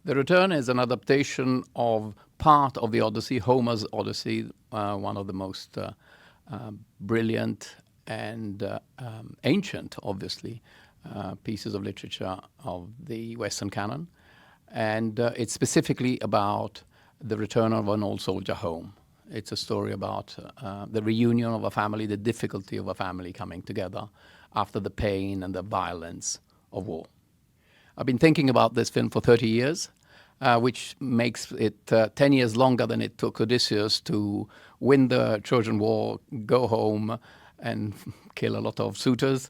The Return is an adaptation of part of the Odyssey, Homer's Odyssey, one of the most brilliant and ancient, obviously, pieces of literature of the Western canon. And it's specifically about the return of an old soldier home. It's a story about the reunion of a family, the difficulty of a family coming together after the pain and the violence of war. I've been thinking about this film for 30 years, which makes it 10 years longer than it took Odysseus to win the Trojan War, go home and kill a lot of suitors.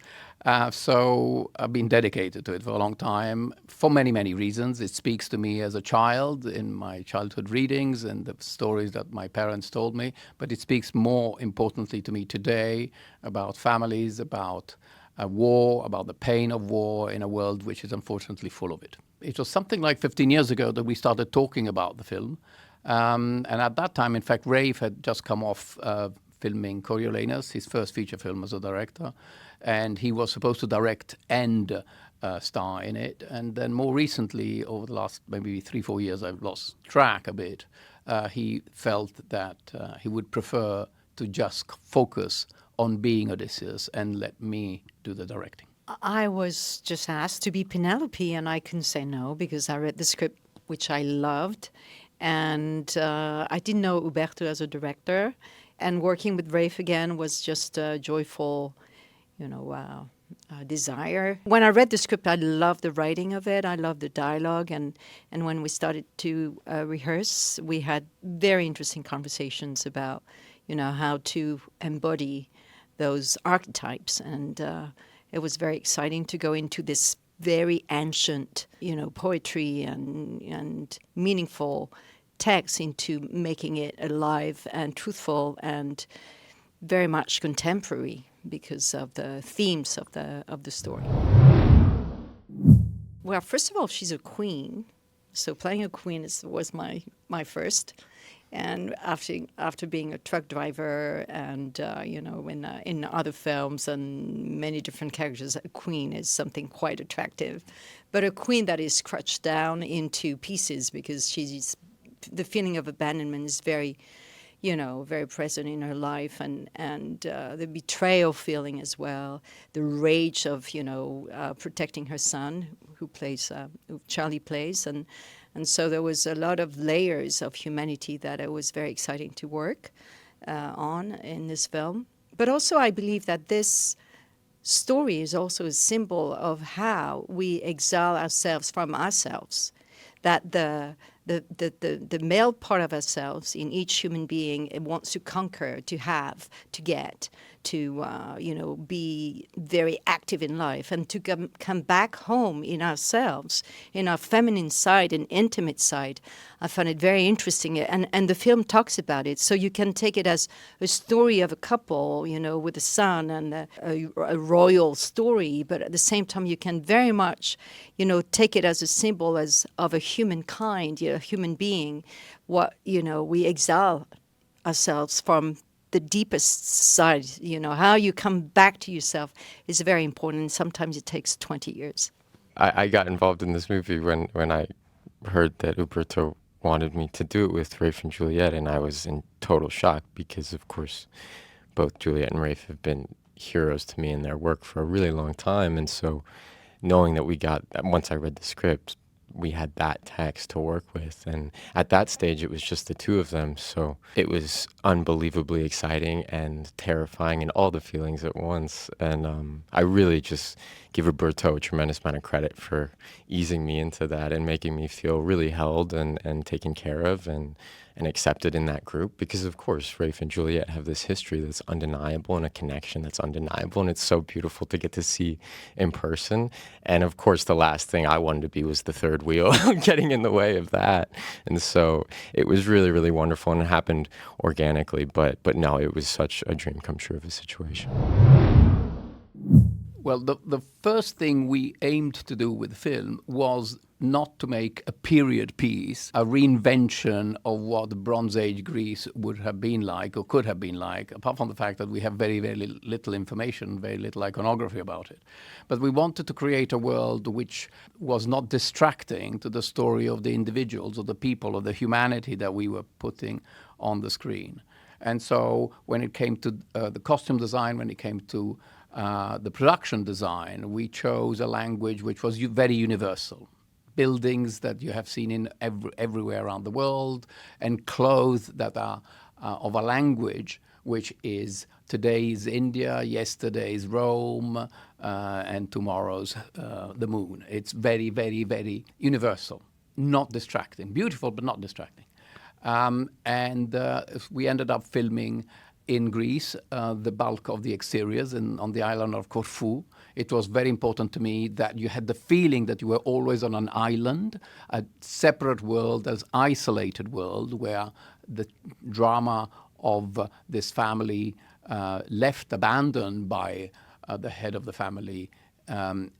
So I've been dedicated to it for a long time for many, many reasons. It speaks to me as a child in my childhood readings and the stories that my parents told me, but it speaks more importantly to me today about families, about war, about the pain of war in a world which is unfortunately full of it. It was something like 15 years ago that we started talking about the film. And at that time, in fact, Rafe had just come off filming Coriolanus, his first feature film as a director. And he was supposed to direct and star in it. And then more recently, over the last maybe 3-4 years, I've lost track a bit. He felt that he would prefer to just focus on being Odysseus and let me do the directing. I was just asked to be Penelope, and I couldn't say no because I read the script, which I loved. And I didn't know Uberto as a director. And working with Rafe again was just a joyful, desire. When I read the script, I loved the writing of it. I loved the dialogue. And when we started to rehearse, we had very interesting conversations about, how to embody those archetypes. And it was very exciting to go into this very ancient, poetry and meaningful text into making it alive and truthful and very much contemporary because of the themes of the story. Well, first of all, she's a queen, so playing a queen was my first. And after being a truck driver and in other films and many different characters, a queen is something quite attractive, but a queen that is crushed down into pieces because the feeling of abandonment is very very present in her life, and the betrayal feeling as well, the rage of protecting her son, who Charlie plays, and so there was a lot of layers of humanity that it was very exciting to work on in this film. But also I believe that this story is also a symbol of how we exile ourselves from ourselves, that the male part of ourselves in each human being, it wants to conquer, to have, to get, to be very active in life, and to come back home in ourselves, in our feminine side and intimate side. I found it very interesting, and the film talks about it. So you can take it as a story of a couple, with a son and a royal story, but at the same time you can very much, take it as a symbol of a humankind, a human being. What we exile ourselves from the deepest side, how you come back to yourself is very important. And sometimes it takes 20 years. I got involved in this movie when I heard that Uberto wanted me to do it with Rafe and Juliette, and I was in total shock because, of course, both Juliette and Rafe have been heroes to me in their work for a really long time. And so knowing that once I read the script, we had that text to work with. And at that stage, it was just the two of them. So it was unbelievably exciting and terrifying and all the feelings at once. And I really just give Roberto a tremendous amount of credit for easing me into that and making me feel really held and taken care of and accepted in that group. Because, of course, Rafe and Juliette have this history that's undeniable and a connection that's undeniable. And it's so beautiful to get to see in person. And, of course, the last thing I wanted to be was the third wheel, getting in the way of that. And so it was really, really wonderful, and it happened organically. But no, it was such a dream come true of a situation. Well, the first thing we aimed to do with the film was not to make a period piece, a reinvention of what the Bronze Age Greece would have been like or could have been like, apart from the fact that we have very, very little information, very little iconography about it. But we wanted to create a world which was not distracting to the story of the individuals or the people or the humanity that we were putting on the screen. And so when it came to the costume design, when it came to the production design, we chose a language which was very universal. Buildings that you have seen in everywhere around the world, and clothes that are of a language which is today's India, yesterday's Rome, and tomorrow's the moon. It's very, very, very universal, not distracting. Beautiful, but not distracting. And we ended up filming in Greece, the bulk of the exteriors on the island of Corfu. It was very important to me that you had the feeling that you were always on an island, a separate world, an isolated world, where the drama of this family left abandoned by the head of the family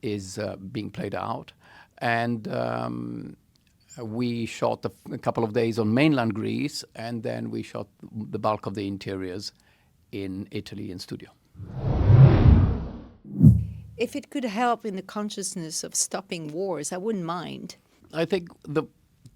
is being played out. And we shot a couple of days on mainland Greece, and then we shot the bulk of the interiors in Italy in studio. If it could help in the consciousness of stopping wars, I wouldn't mind. I think the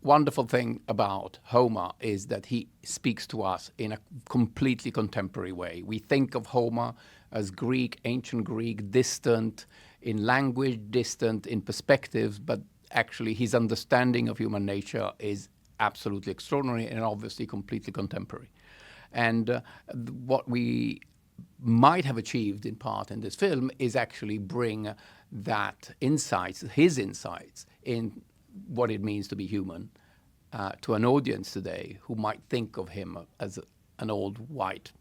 wonderful thing about Homer is that he speaks to us in a completely contemporary way. We think of Homer as Greek, ancient Greek, distant in language, distant in perspectives, but actually his understanding of human nature is absolutely extraordinary and obviously completely contemporary. And what we might have achieved in part in this film is actually bring that insights, his insights in what it means to be human, to an audience today who might think of him as an old white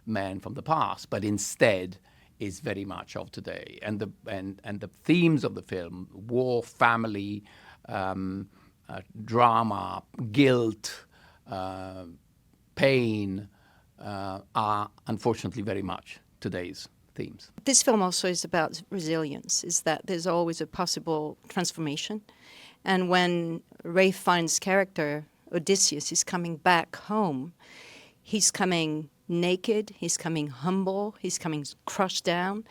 man from the past, but instead is very much of today. And the themes of the film, war, family, drama, guilt, pain, are unfortunately very much today's themes. This film also is about resilience, is that there's always a possible transformation. And when Ray Fiennes' character, Odysseus, is coming back home, he's coming naked, he's coming humble, he's coming crushed down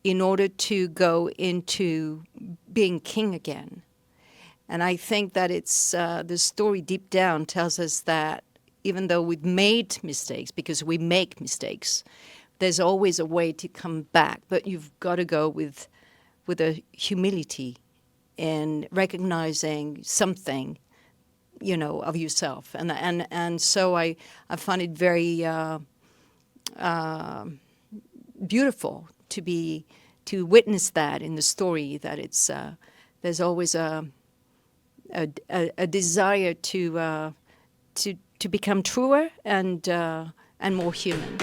in order to go into being king again. And I think that it's the story deep down tells us that even though we've made mistakes, because we make mistakes, there's always a way to come back. But you've got to go with a humility in recognizing something, you know, of yourself. And so I find it very beautiful to witness that in the story, that it's there's always a desire to become truer and more human.